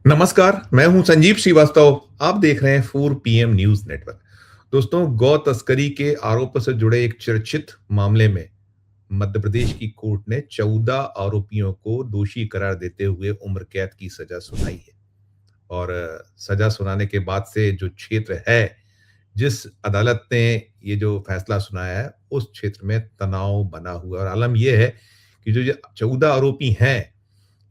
नमस्कार, मैं हूं संजीव श्रीवास्तव। आप देख रहे हैं 4 PM न्यूज नेटवर्क। दोस्तों, गौ तस्करी के आरोप से जुड़े एक चर्चित मामले में मध्य प्रदेश की कोर्ट ने 14 आरोपियों को दोषी करार देते हुए उम्र कैद की सजा सुनाई है। और सजा सुनाने के बाद से जो क्षेत्र है, जिस अदालत ने ये जो फैसला सुनाया है, उस क्षेत्र में तनाव बना हुआ है। और आलम यह है कि जो ये 14 आरोपी हैं,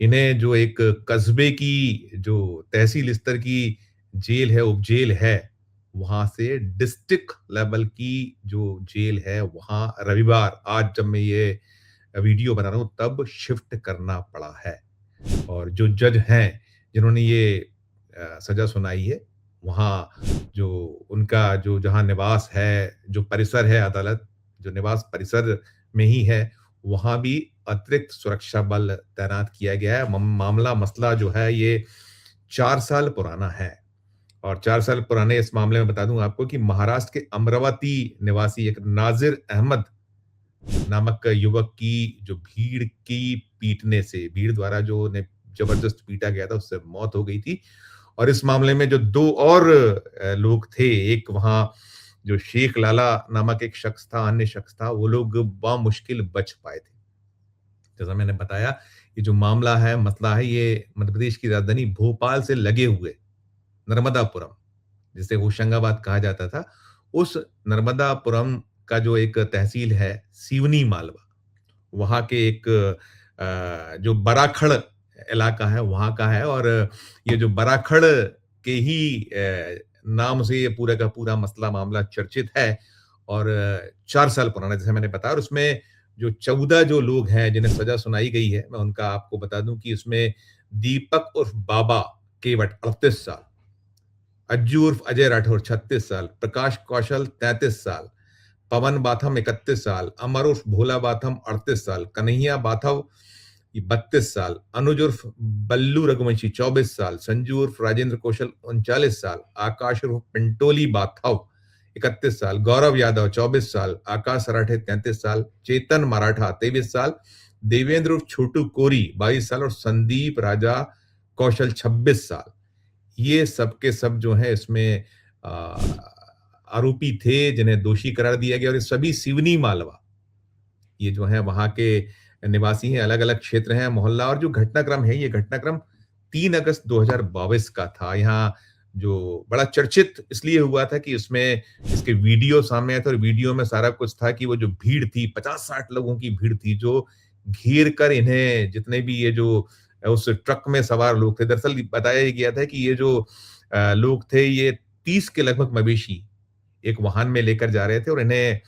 इन्हें जो एक कस्बे की जो तहसील स्तर की जेल है, उपजेल है, वहाँ से डिस्ट्रिक्ट लेवल की जो जेल है, वहाँ रविवार आज जब मैं ये वीडियो बना रहा हूँ, तब शिफ्ट करना पड़ा है। और जो जज हैं, जिन्होंने ये सज़ा सुनाई है, वहाँ जो उनका जो जहाँ निवास है, जो परिसर है अदालत, जो निवास परिसर में ही है, वहाँ भी अतिरिक्त सुरक्षा बल तैनात किया गया है। मामला मसला जो है ये 4 साल पुराना है। और 4 साल पुराने इस मामले में बता दूँ आपको कि महाराष्ट्र के अमरावती निवासी एक नाज़िर अहमद नामक युवक की जो भीड़ द्वारा जो उन्हें जबरदस्त पीटा गया था, उससे मौत हो गई थी। और इस मामले में जो 2 और लोग थे, एक वहाँ जो शेख लाला नामक एक शख्स था, अन्य शख्स था, वो लोग बामुश्किल बच पाए थे। जैसा मैंने बताया, ये जो मामला है, मसला है, ये मध्य प्रदेश की राजधानी भोपाल से लगे हुए नर्मदापुरम, जिसे होशंगाबाद कहा जाता था, उस नर्मदापुरम का जो एक तहसील है, सिवनी मालवा, वहाँ के एक जो बराखड़ इलाका है, वहाँ का है। और ये जो बराखड़ के ही नाम से ये पूरा का पूरा मसला मामला चर्चित है। और 4 साल पुराना, जैसे मैंने बताया। और उसमें जो 14 जो लोग हैं, जिन्हें सज़ा सुनाई गई है, मैं उनका आपको बता दूँ कि उसमें दीपक उर्फ बाबा केवट 38 साल, अज्जू उर्फ अजय राठौर 36 साल, प्रकाश कौशल 33 साल, पवन बाथम 31 साल, अमर उर्फ भोला बाथम 38 साल, कन्हैया बाथव 32 साल, अनुज उर्फ बल्लू रघुवंशी 24 साल, संजू उर्फ राजेंद्र कौशल 39 साल, आकाश उर्फ पिंटोली बाथव 31 साल, गौरव यादव 24 साल, आकाश सराठे 33 साल, चेतन मराठा 23 साल, देवेंद्र उर्फ छोटू कोरी 22 साल और संदीप राजा कौशल 26 साल। ये सब के सब जो है इसमें आरोपी थे, जिन्हें दोषी करार दिया गया। और ये सभी सिवनी मालवा, ये जो है वहाँ के निवासी हैं, अलग-अलग क्षेत्र हैं, मोहल्ला। और जो घटनाक्रम है, ये घटनाक्रम 3 अगस्त 2022 का था। यहाँ जो बड़ा चर्चित इसलिए हुआ था कि उसमें इसके वीडियो सामने आए थे। और वीडियो में सारा कुछ था कि वो जो भीड़ थी, 50-60 लोगों की भीड़ थी, जो घेर कर इन्हें, जितने भी ये जो उस ट्रक में सवार लोग थे, दरअसल बताया ये गया था कि ये जो लोग थे, ये 30 के लगभग मवेशी एक वाहन में लेकर जा रहे थे। और इन्हें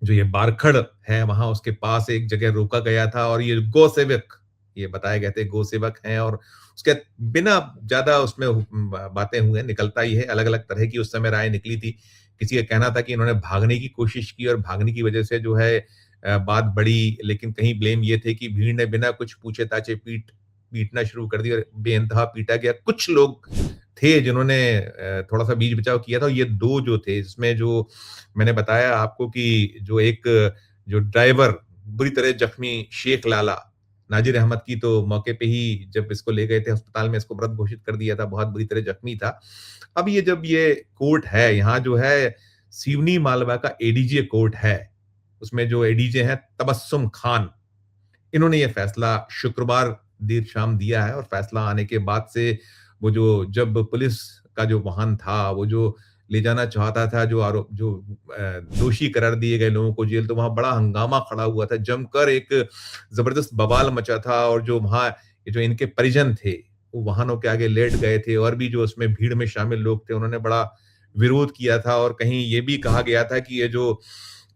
जो ये बारखड़ है, वहाँ उसके पास एक जगह रोका गया था। और ये गौ सेवक, ये बताए गए थे गौ सेवक हैं। और उसके बिना ज़्यादा उसमें बातें हुए, निकलता ही है, अलग-अलग तरह की उस समय राय निकली थी। किसी का कहना था कि इन्होंने भागने की कोशिश की और भागने की वजह से जो है बात बढ़ी। लेकिन कहीं ब्लेम ये थे कि भीड़ ने बिना कुछ पूछे-ताछे पीटना शुरू कर दिया और बेइंतहा पीटा गया। कुछ लोग थे जिन्होंने थोड़ा-सा बीच बचाव किया था। ये 2 जो थे, इसमें जो मैंने बताया आपको कि जो एक जो ड्राइवर बुरी तरह जख्मी शेख लाला, नाजिर अहमद की तो मौके पे ही जब इसको ले गए थे अस्पताल में, इसको मृत घोषित कर दिया था, बहुत बुरी तरह जख्मी था। अब ये जब ये कोर्ट है, यहाँ जो है सिवनी मालवा का एडीजे कोर्ट है, उसमें जो एडीजे हैं तबस्सुम खान, इन्होंने ये फैसला शुक्रवार देर शाम दिया है। और फैसला आने के बाद से वो जो जब पुलिस का जो वाहन था, वो जो ले जाना चाहता था, दोषी करार दिए गए लोगों को जेल, तो वहाँ बड़ा हंगामा खड़ा हुआ था, जमकर एक ज़बरदस्त बवाल मचा था। और जो वहाँ ये जो इनके परिजन थे, वो वाहनों के आगे लेट गए थे। और भी जो उसमें भीड़ में शामिल लोग थे, उन्होंने बड़ा विरोध किया था। और कहीं ये भी कहा गया था कि ये जो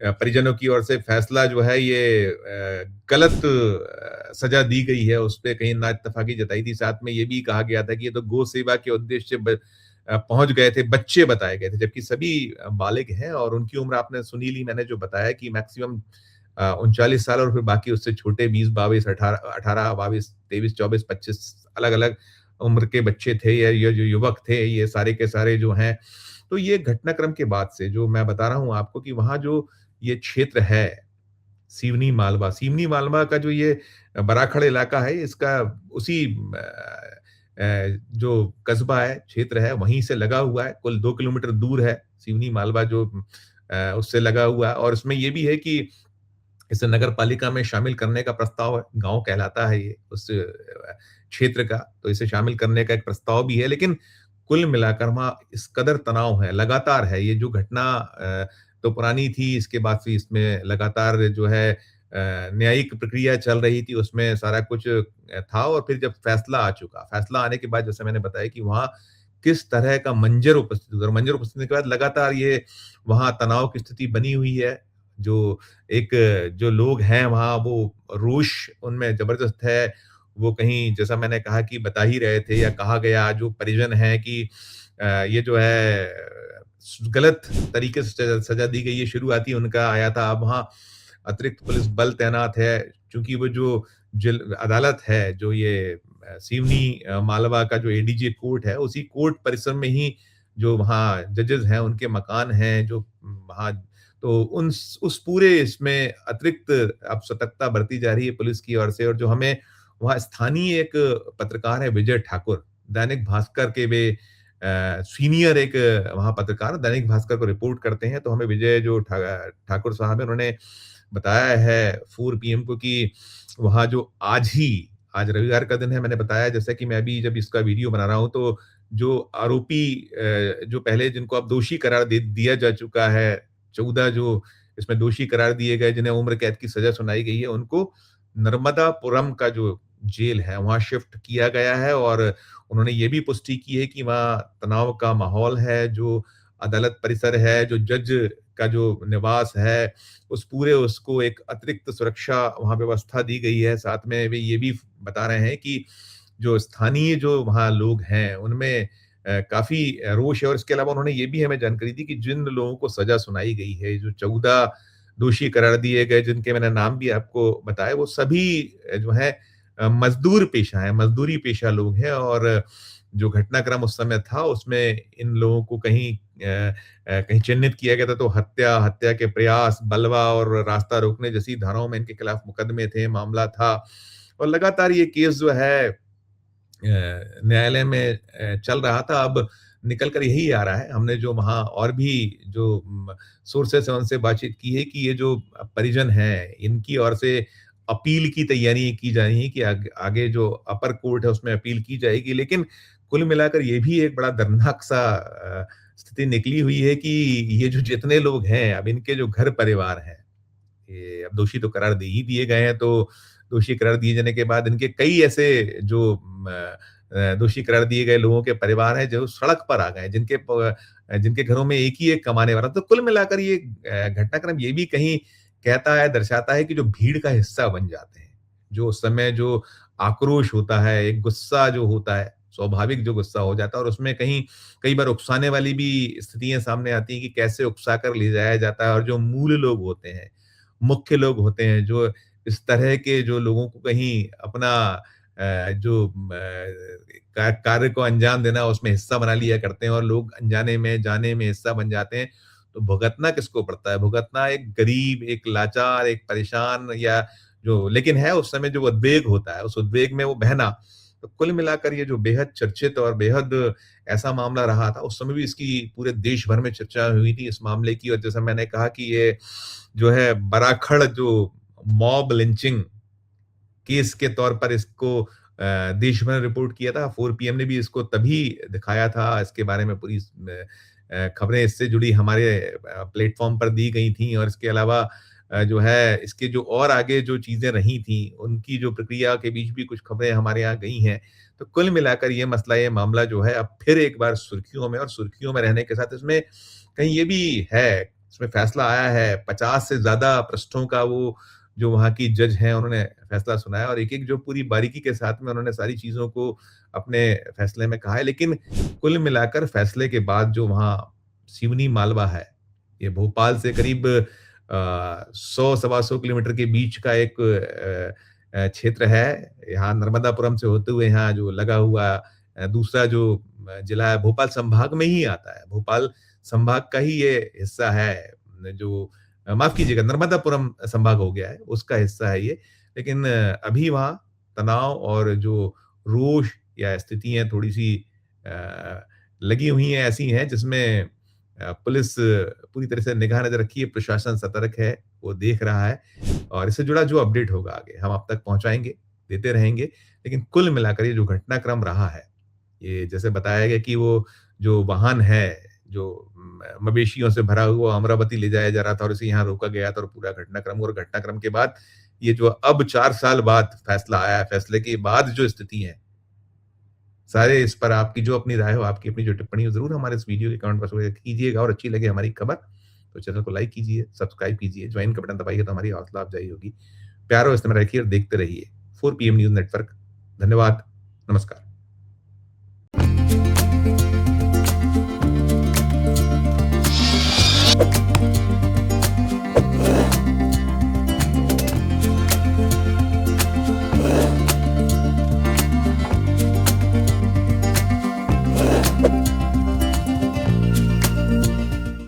परिजनों की ओर से फैसला जो है, ये गलत सज़ा दी गई है, उसपे कहीं नाइत्तेफ़ाक़ी जताई थी। साथ में ये भी कहा गया था कि ये तो गौ सेवा के उद्देश्य से पहुँच गए थे, बच्चे बताए गए थे, जबकि सभी बालिग हैं। और उनकी उम्र आपने सुनी ली, मैंने जो बताया कि मैक्सिमम 39 साल, और फिर बाकी उससे छोटे 20, 22, 18, 22, 23, 24, 25 अलग-अलग उम्र के बच्चे थे, या ये जो युवक थे, ये सारे के सारे जो हैं। तो ये घटनाक्रम के बाद से जो मैं बता रहा हूँ आपको कि वहाँ जो ये क्षेत्र है, सिवनी मालवा का जो ये बराखड़ इलाका है, इसका उसी जो कस्बा है, क्षेत्र है, वहीं से लगा हुआ है। कुल 2 किलोमीटर दूर है सिवनी मालवा जो उससे लगा हुआ है और इसमें ये भी है कि इसे नगर पालिका में शामिल करने का प्रस्ताव है। गाँव कहलाता है ये उस क्षेत्र का, तो इसे शामिल करने का एक प्रस्ताव भी है। लेकिन कुल मिलाकर वहाँ इस कदर तनाव है, लगातार है। ये जो घटना तो पुरानी थी, इसके बाद से इसमें लगातार जो है न्यायिक प्रक्रिया चल रही थी, उसमें सारा कुछ था और फिर जब फैसला आ चुका, फैसला आने के बाद जैसे मैंने बताया कि वहाँ किस तरह का मंज़र उपस्थित हुआ और मंज़र उपस्थित होने के बाद लगातार ये वहाँ तनाव की स्थिति बनी हुई है। जो एक जो लोग हैं वहाँ वो रोष उनमें ज़बरदस्त है। वो कहीं जैसा मैंने कहा कि बता ही रहे थे या कहा गया जो परिजन हैं कि ये जो है गलत तरीके से सज़ा सज़ा दी गई है, शुरुआती उनका आया था। अब वहाँ अतिरिक्त पुलिस बल तैनात है, चूँकि वो जो जिल अदालत है, जो ये सिवनी मालवा का जो एडीजे कोर्ट है, उसी कोर्ट परिसर में ही जो वहाँ जजेज़ हैं, उनके मकान हैं, जो वहाँ तो उस पूरे इसमें अतिरिक्त अब सतर्कता बरती जा रही है पुलिस की ओर से और जो हमें वहाँ स्थानीय एक पत्रकार है विजय ठाकुर, दैनिक भास्कर के वे सीनियर एक वहाँ पत्रकार दैनिक भास्कर को रिपोर्ट करते हैं, तो हमें विजय जो ठाकुर साहब हैं, उन्होंने बताया है 4 पीएम को कि वहाँ जो आज रविवार का दिन है, मैंने बताया जैसा कि मैं अभी जब इसका वीडियो बना रहा हूँ, तो जो आरोपी जो पहले जिनको अब दोषी करार दे दिया जा चुका है, 14 जो इसमें दोषी करार दिए गए, जिन्हें उम्र कैद की सज़ा सुनाई गई है, उनको नर्मदापुरम का जो जेल है, वहाँ शिफ्ट किया गया है और उन्होंने ये भी पुष्टि की है कि वहाँ तनाव का माहौल है, जो अदालत परिसर है, जो जज का जो निवास है, उस पूरे उसको एक अतिरिक्त सुरक्षा वहाँ व्यवस्था दी गई है। साथ में वे ये भी बता रहे हैं कि जो स्थानीय जो वहाँ लोग हैं, उनमें काफ़ी रोष है और इसके अलावा उन्होंने ये भी हमें जानकारी दी कि जिन लोगों को सज़ा सुनाई गई है, जो 14 दोषी करार दिए गए, जिनके मैंने नाम भी आपको बताए, वो सभी जो है मज़दूर पेशा हैं, मज़दूरी पेशा लोग हैं और जो घटनाक्रम उस समय था, उसमें इन लोगों को कहीं चिह्नित किया गया था, तो हत्या के प्रयास, बलवा और रास्ता रोकने जैसी धाराओं में इनके खिलाफ मुकदमे थे, मामला था और लगातार ये केस जो है न्यायालय में चल रहा था, अब निकल कर यही आ रहा है। हमने जो वहाँ और भी जो सोर्सेज़ हैं, उनसे बातचीत की है कि ये जो परिजन हैं, इनकी ओर से अपील की तैयारी की जा रही है कि आगे जो अपर कोर्ट है, उसमें अपील की जाएगी। लेकिन कुल मिलाकर ये भी एक बड़ा दर्दनाक सा स्थिति निकली हुई है कि ये जो जितने लोग हैं, अब इनके जो घर परिवार हैं, ये अब दोषी तो करार दे ही दिए गए हैं, तो दोषी करार दिए जाने के बाद इनके कई ऐसे जो दोषी करार दिए गए लोगों के परिवार हैं, जो सड़क पर आ गए हैं, जिनके घरों में एक ही एक कमाने वाला। तो कुल मिलाकर ये घटनाक्रम ये भी कहीं कहता है, दर्शाता है कि जो भीड़ का हिस्सा बन जाते हैं, जो उस समय जो आक्रोश होता है, एक गुस्सा जो होता है, स्वाभाविक जो गुस्सा हो जाता है और उसमें कहीं कई बार उकसाने वाली भी स्थितियाँ सामने आती हैं कि कैसे उकसाकर ले जाया जाता है और जो मूल लोग होते हैं, मुख्य लोग होते हैं, जो इस तरह के जो लोगों को कहीं अपना जो कार्य को अंजाम देना उसमें हिस्सा बना लिया करते हैं और लोग अनजाने में, जाने में हिस्सा बन जाते हैं। तो भुगतना किसको पड़ता है? भुगतना एक गरीब, एक लाचार, एक परेशान या जो लेकिन है उस समय जो उद्वेग होता है, उस उद्वेग में वो बहना। तो कुल मिलाकर ये जो बेहद चर्चित और बेहद ऐसा मामला रहा था, उस समय भी इसकी पूरे देश भर में चर्चा हुई थी इस मामले की और जैसा मैंने कहा कि ये जो है बराखड़ जो मॉब लिंचिंग केस के तौर पर इसको देश भर में रिपोर्ट किया था। 4 पीएम ने भी इसको तभी दिखाया था, इसके बारे में पूरी खबरें इससे जुड़ी हमारे प्लेटफ़ॉर्म पर दी गई थीं और इसके अलावा जो है इसके जो और आगे जो चीज़ें रही थीं, उनकी जो प्रक्रिया के बीच भी कुछ खबरें हमारे यहाँ गई हैं। तो कुल मिलाकर ये मसला, ये मामला जो है अब फिर एक बार सुर्खियों में और सुर्खियों में रहने के साथ इसमें कहीं ये भी है, इसमें फैसला आया है, 50 से ज़्यादा पृष्ठों का वो जो वहाँ की जज हैं उन्होंने फैसला सुनाया और एक-एक जो पूरी बारीकी के साथ में उन्होंने सारी चीज़ों को अपने फैसले में कहा है। लेकिन कुल मिलाकर फैसले के बाद जो वहाँ सिवनी मालवा है, ये भोपाल से करीब 100 सवा 100 किलोमीटर के बीच का एक क्षेत्र है। यहाँ नर्मदापुरम से होते हुए यहाँ जो लगा हुआ दूसरा जो जिला है भोपाल संभाग में ही आता है। भोपाल संभाग का ही ये हिस्सा है जो माफ़ कीजिएगा नर्मदापुरम संभाग हो गया है, उसका हिस्सा है ये। लेकिन अभी वहाँ तनाव और जो रोष या स्थितियाँ थोड़ी-सी लगी हुई हैं, ऐसी हैं जिसमें पुलिस पूरी तरह से निगाह नज़र रखी है, प्रशासन सतर्क है, वो देख रहा है और इससे जुड़ा जो अपडेट होगा आगे हम आप तक पहुँचाएँगे, देते रहेंगे। लेकिन कुल मिलाकर ये जो घटनाक्रम रहा है, ये जैसे बताया गया कि वो जो वाहन है, जो मवेशियों से भरा हुआ अमरावती ले जाया जा रहा था और इसे यहाँ रोका गया था और पूरा घटनाक्रम और घटनाक्रम के बाद ये जो अब 4 साल बाद फैसला आया है, फैसले के बाद जो स्थिति है, सारे इस पर आपकी जो अपनी राय हो, आपकी अपनी जो टिप्पणी हो, ज़रूर हमारे इस वीडियो के कमेंट बॉक्स में कीजिएगा और अच्छी लगे हमारी खबर, तो चैनल को लाइक कीजिए, सब्सक्राइब कीजिए, ज्वाइन का बटन दबाइए तो हमारी हौसला अफ़ज़ाई होगी। प्यार और इस तरह रखिए और देखते रहिए 4 पीएम न्यूज़ नेटवर्क। धन्यवाद, नमस्कार।